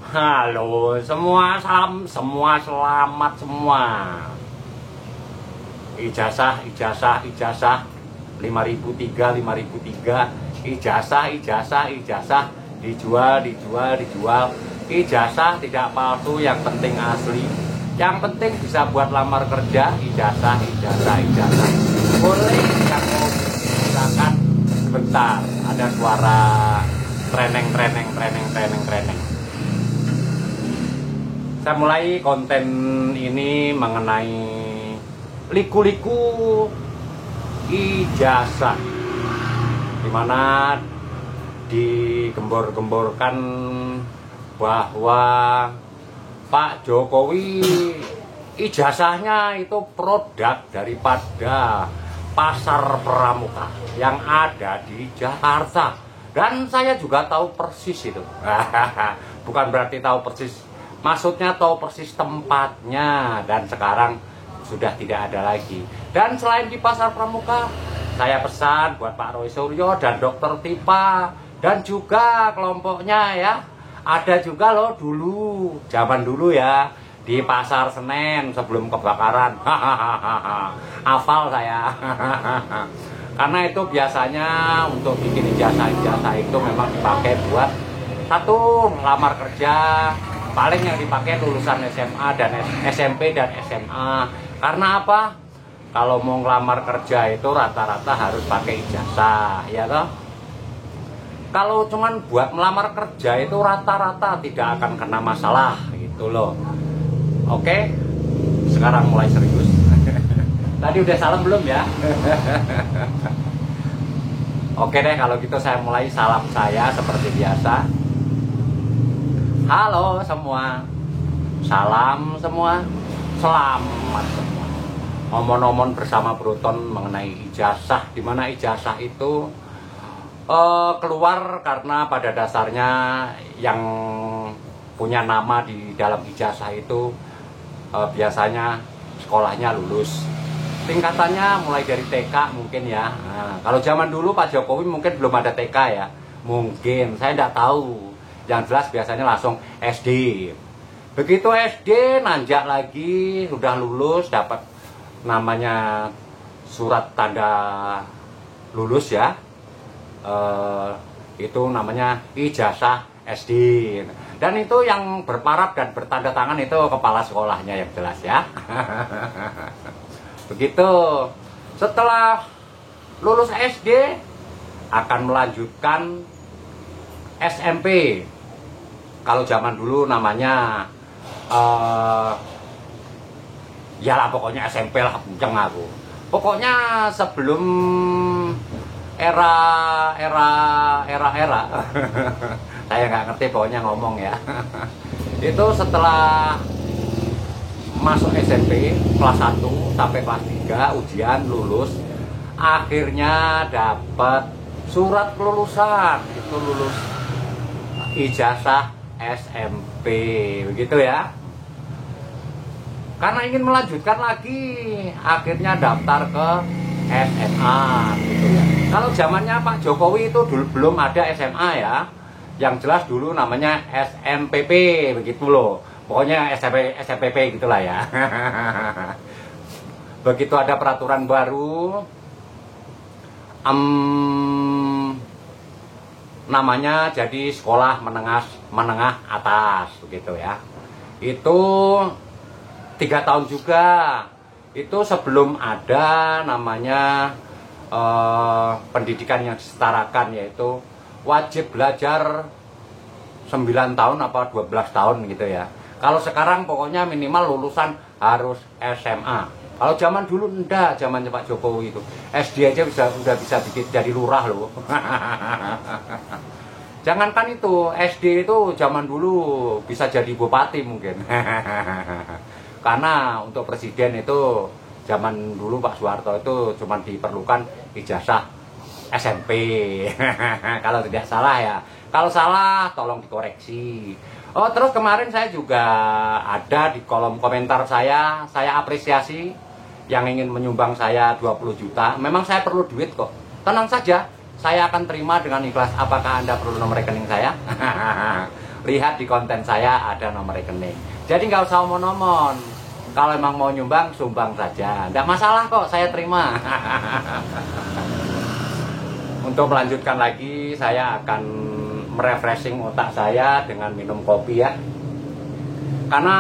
Halo semua, selamat semua. Ijazah 5003 ijazah dijual. Ijazah tidak palsu, yang penting asli. Yang penting bisa buat lamar kerja. Ijazah. Boleh yang mau silakan sebentar. Ada suara treneng. Saya mulai konten ini mengenai liku-liku ijazah, dimana digembor-gemborkan bahwa Pak Jokowi ijazahnya itu produk daripada pasar pramuka yang ada di Jakarta. Dan saya juga tahu persis itu. Bukan berarti tahu persis, maksudnya tahu persis tempatnya, dan sekarang sudah tidak ada lagi. Dan selain di pasar pramuka, saya pesan buat Pak Roy Suryo dan Dr. Tipa dan juga kelompoknya ya. Ada juga loh zaman dulu ya, di Pasar Senen sebelum kebakaran. Hafal saya. Karena itu biasanya untuk bikin ijazah itu memang dipakai buat satu, lamar kerja. Paling yang dipakai lulusan SMA dan SMP dan SMA. Karena apa? Kalau mau ngelamar kerja itu rata-rata harus pakai ijazah, ya toh? Kalau cuman buat melamar kerja itu rata-rata tidak akan kena masalah gitu loh. Oke? Sekarang mulai serius. Tadi udah salam belum ya? Oke deh, kalau gitu saya mulai salam saya seperti biasa. Halo semua, salam semua, selamat semua. Omon-omon bersama Bruton mengenai ijazah, dimana ijazah itu keluar karena pada dasarnya yang punya nama di dalam ijazah itu biasanya sekolahnya lulus. Tingkatannya mulai dari TK mungkin ya. Nah, kalau zaman dulu Pak Jokowi mungkin belum ada TK ya. Mungkin, saya tidak tahu. Yang jelas biasanya langsung SD. Begitu SD nanjak lagi, sudah lulus, dapat namanya surat tanda lulus ya. Itu namanya ijazah SD. Dan itu yang berparaf dan bertanda tangan itu kepala sekolahnya yang jelas ya. Begitu. Setelah lulus SD akan melanjutkan SMP. Kalau zaman dulu namanya ya lah pokoknya SMP lah, kenceng aku. Pokoknya sebelum era saya nggak ngerti pokoknya ngomong ya. Itu setelah masuk SMP kelas 1 sampai kelas 3 ujian lulus, akhirnya dapat surat kelulusan, itu lulus ijazah SMP begitu ya. Karena ingin melanjutkan lagi, akhirnya daftar ke SMA gitu ya. Kalau zamannya Pak Jokowi itu dulu belum ada SMA ya. Yang jelas dulu namanya SMPP begitu loh. Pokoknya SMPP gitulah ya. Begitu ada peraturan baru, namanya jadi sekolah menengah atas begitu ya. Itu 3 tahun juga. Itu sebelum ada namanya pendidikan yang disetarakan, yaitu wajib belajar 9 tahun apa 12 tahun gitu ya. Kalau sekarang pokoknya minimal lulusan harus SMA. Kalau zaman dulu enggak, zaman Pak Jokowi itu SD aja udah bisa bikin jadi lurah loh. Jangankan itu, SD itu zaman dulu bisa jadi bupati mungkin. Karena untuk presiden itu zaman dulu Pak Soeharto itu cuma diperlukan ijazah SMP. Kalau tidak salah ya. Kalau salah tolong dikoreksi. Oh, terus kemarin saya juga ada di kolom komentar saya apresiasi yang ingin menyumbang saya 20 juta. Memang saya perlu duit kok. Tenang saja, saya akan terima dengan ikhlas. Apakah Anda perlu nomor rekening saya? lihat di konten saya ada nomor rekening. Jadi nggak usah omon-omon. Kalau emang mau nyumbang, sumbang saja. Nggak masalah kok, saya terima. Untuk melanjutkan lagi, saya akan merefreshing otak saya dengan minum kopi ya. Karena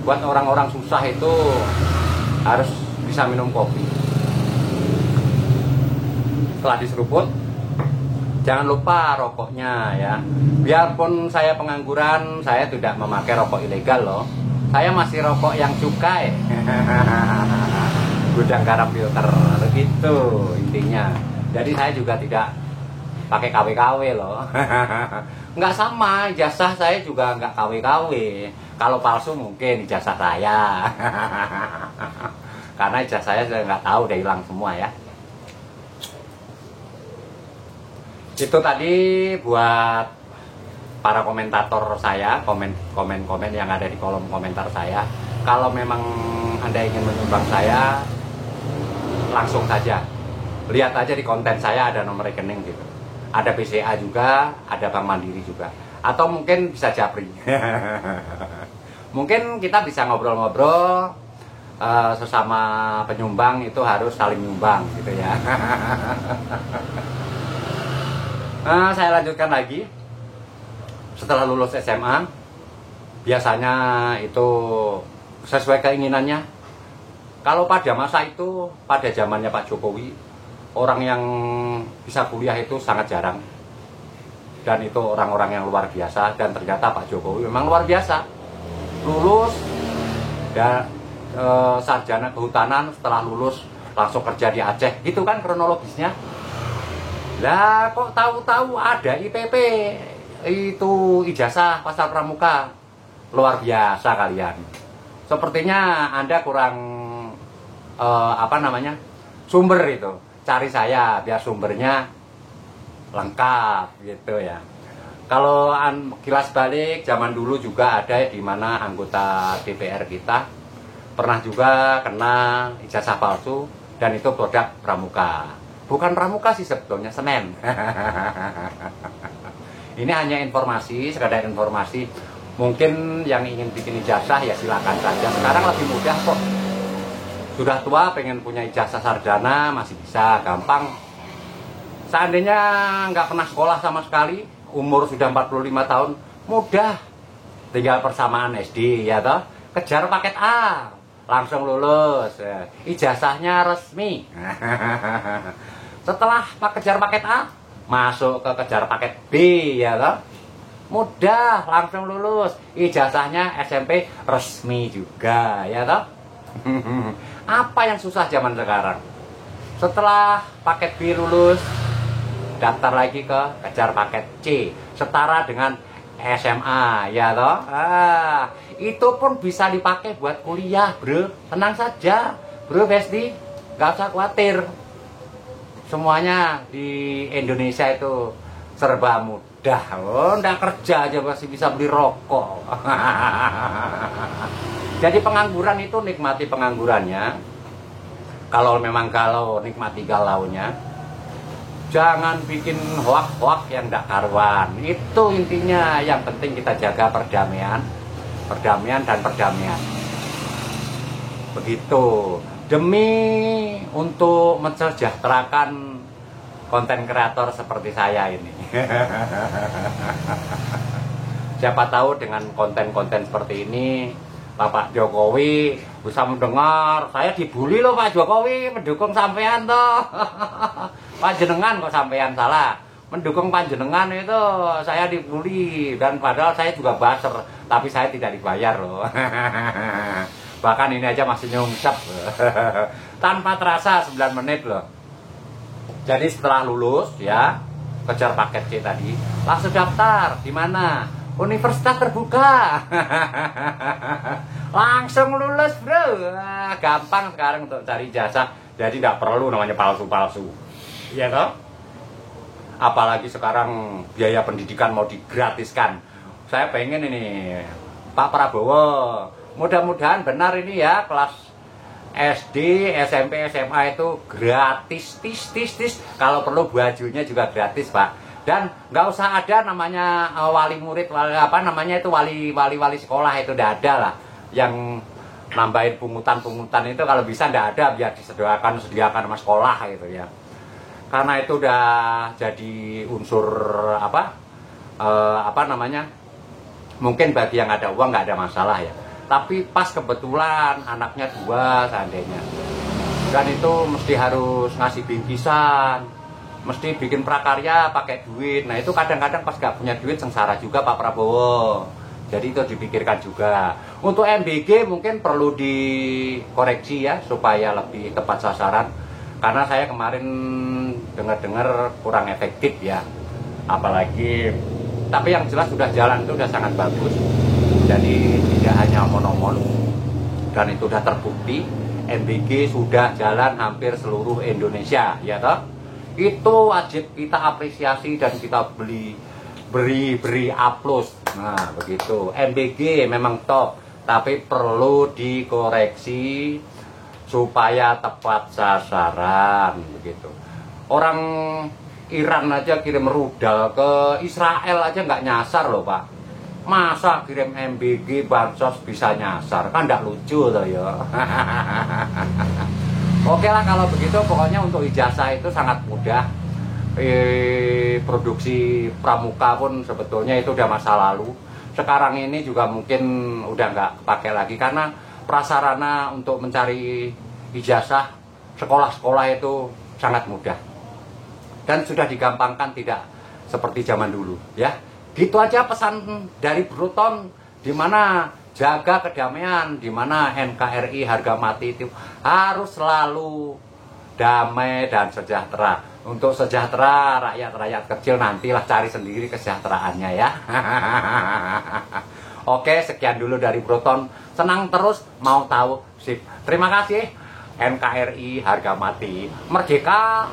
buat orang-orang susah itu harus bisa minum kopi. Setelah diseruput, jangan lupa rokoknya ya. Biarpun saya pengangguran, saya tidak memakai rokok ilegal loh. Saya masih rokok yang cukai. Gudang garam filter, begitu intinya. Jadi saya juga tidak pakai KW-KW loh. Nggak sama, ijazah saya juga nggak KW-KW. Kalau palsu mungkin ijazah saya. Karena ijazah saya nggak tahu, udah hilang semua ya. Itu tadi buat para komentator saya, komen yang ada di kolom komentar saya. Kalau memang Anda ingin menyumbang saya, langsung saja. Lihat aja di konten saya ada nomor rekening gitu. Ada BCA juga, ada Bank Mandiri juga. Atau mungkin bisa Japri. Mungkin kita bisa ngobrol-ngobrol, sesama penyumbang itu harus saling nyumbang gitu ya. Saya lanjutkan lagi. Setelah lulus SMA, biasanya itu sesuai keinginannya. Kalau pada masa itu, pada zamannya Pak Jokowi, orang yang bisa kuliah itu sangat jarang. Dan itu orang-orang yang luar biasa. Dan ternyata Pak Jokowi memang luar biasa. Lulus, dan sarjana kehutanan, setelah lulus langsung kerja di Aceh. Gitu kan kronologisnya. Lah kok tahu-tahu ada IPP, itu ijazah pasar pramuka. Luar biasa kalian. Sepertinya Anda kurang sumber itu. Cari saya biar sumbernya lengkap gitu ya. Kalau kilas balik, zaman dulu juga ada di mana anggota DPR kita pernah juga kena ijazah palsu, dan itu produk pramuka. Bukan pramuka sih sebetulnya, Semen. Ini hanya informasi, sekadar informasi. Mungkin yang ingin bikin ijazah ya silakan saja. Sekarang lebih mudah kok. Sudah tua pengen punya ijazah sarjana masih bisa, gampang. Seandainya nggak pernah sekolah sama sekali, umur sudah 45 tahun, mudah. Tinggal persamaan SD ya toh, kejar paket A, langsung lulus. Ijazahnya resmi. Setelah kejar paket A, masuk ke kejar paket B ya toh. Mudah, langsung lulus. Ijazahnya SMP resmi juga ya toh. Apa yang susah zaman sekarang? Setelah paket B lulus, daftar lagi ke kejar paket C, setara dengan SMA ya toh. Itu pun bisa dipakai buat kuliah, bro. Tenang saja, bro Besti, nggak usah khawatir. Semuanya di Indonesia itu serba mudah. Oh, nggak kerja aja masih bisa beli rokok. Jadi pengangguran itu nikmati penganggurannya. Kalau memang galau, nikmati galaunya. Jangan bikin hoak-hoak yang nggak karuan. Itu intinya. Yang penting kita jaga perdamaian dan perdamaian. Begitu. Demi untuk mensejahterakan konten kreator seperti saya ini. Siapa tahu dengan konten-konten seperti ini Bapak Jokowi bisa mendengar. Saya dibully loh Pak Jokowi, mendukung sampean toh. Panjenengan kok sampean salah. Mendukung panjenengan itu saya dibully, dan padahal saya juga baser, tapi saya tidak dibayar loh. Bahkan ini aja masih nyungsep. Tanpa terasa 9 menit loh. Jadi setelah lulus ya, kejar paket C tadi, langsung daftar di mana? Universitas terbuka. Langsung lulus, bro. Gampang sekarang untuk cari ijazah. Jadi tidak perlu namanya palsu-palsu. Iya toh? Apalagi sekarang biaya pendidikan mau digratiskan. Saya pengen ini Pak Prabowo, mudah-mudahan benar ini ya, kelas SD, SMP, SMA itu gratis, tis. Kalau perlu bajunya juga gratis Pak. Dan nggak usah ada namanya wali murid, apa namanya itu wali sekolah, itu udah ada lah yang nambahin pungutan itu, kalau bisa nggak ada, biar disediakan sama sekolah gitu ya. Karena itu udah jadi unsur apa namanya, mungkin bagi yang ada uang nggak ada masalah ya. Tapi pas kebetulan anaknya 2 seandainya, dan itu mesti harus ngasih bingkisan, mesti bikin prakarya pakai duit. Nah itu kadang-kadang pas gak punya duit sengsara juga Pak Prabowo. Jadi itu dipikirkan juga. Untuk MBG mungkin perlu dikoreksi ya, supaya lebih tepat sasaran. Karena saya kemarin dengar-dengar kurang efektif ya. Apalagi, tapi yang jelas sudah jalan itu udah sangat bagus. Jadi tidak hanya omon-omon, dan itu udah terbukti. MBG sudah jalan hampir seluruh Indonesia, ya toh? Itu wajib kita apresiasi dan kita beri aplaus. Nah begitu, MBG memang top, tapi perlu dikoreksi supaya tepat sasaran begitu. Orang Iran aja kirim rudal ke Israel aja nggak nyasar loh Pak. Masa kirim MBG bansos bisa nyasar, kan nggak lucu loh ya. Oke lah kalau begitu, pokoknya untuk ijazah itu sangat mudah. Produksi pramuka pun sebetulnya itu udah masa lalu. Sekarang ini juga mungkin udah nggak pakai lagi, karena prasarana untuk mencari ijazah sekolah-sekolah itu sangat mudah. Dan sudah digampangkan, tidak seperti zaman dulu ya. Gitu aja pesan dari Bruton, dimana jaga kedamaian, di mana NKRI harga mati itu harus selalu damai dan sejahtera. Untuk sejahtera rakyat-rakyat kecil nantilah cari sendiri kesejahteraannya ya. Oke, sekian dulu dari Bruton. Senang terus mau tahu, sip. Terima kasih. NKRI harga mati, merdeka.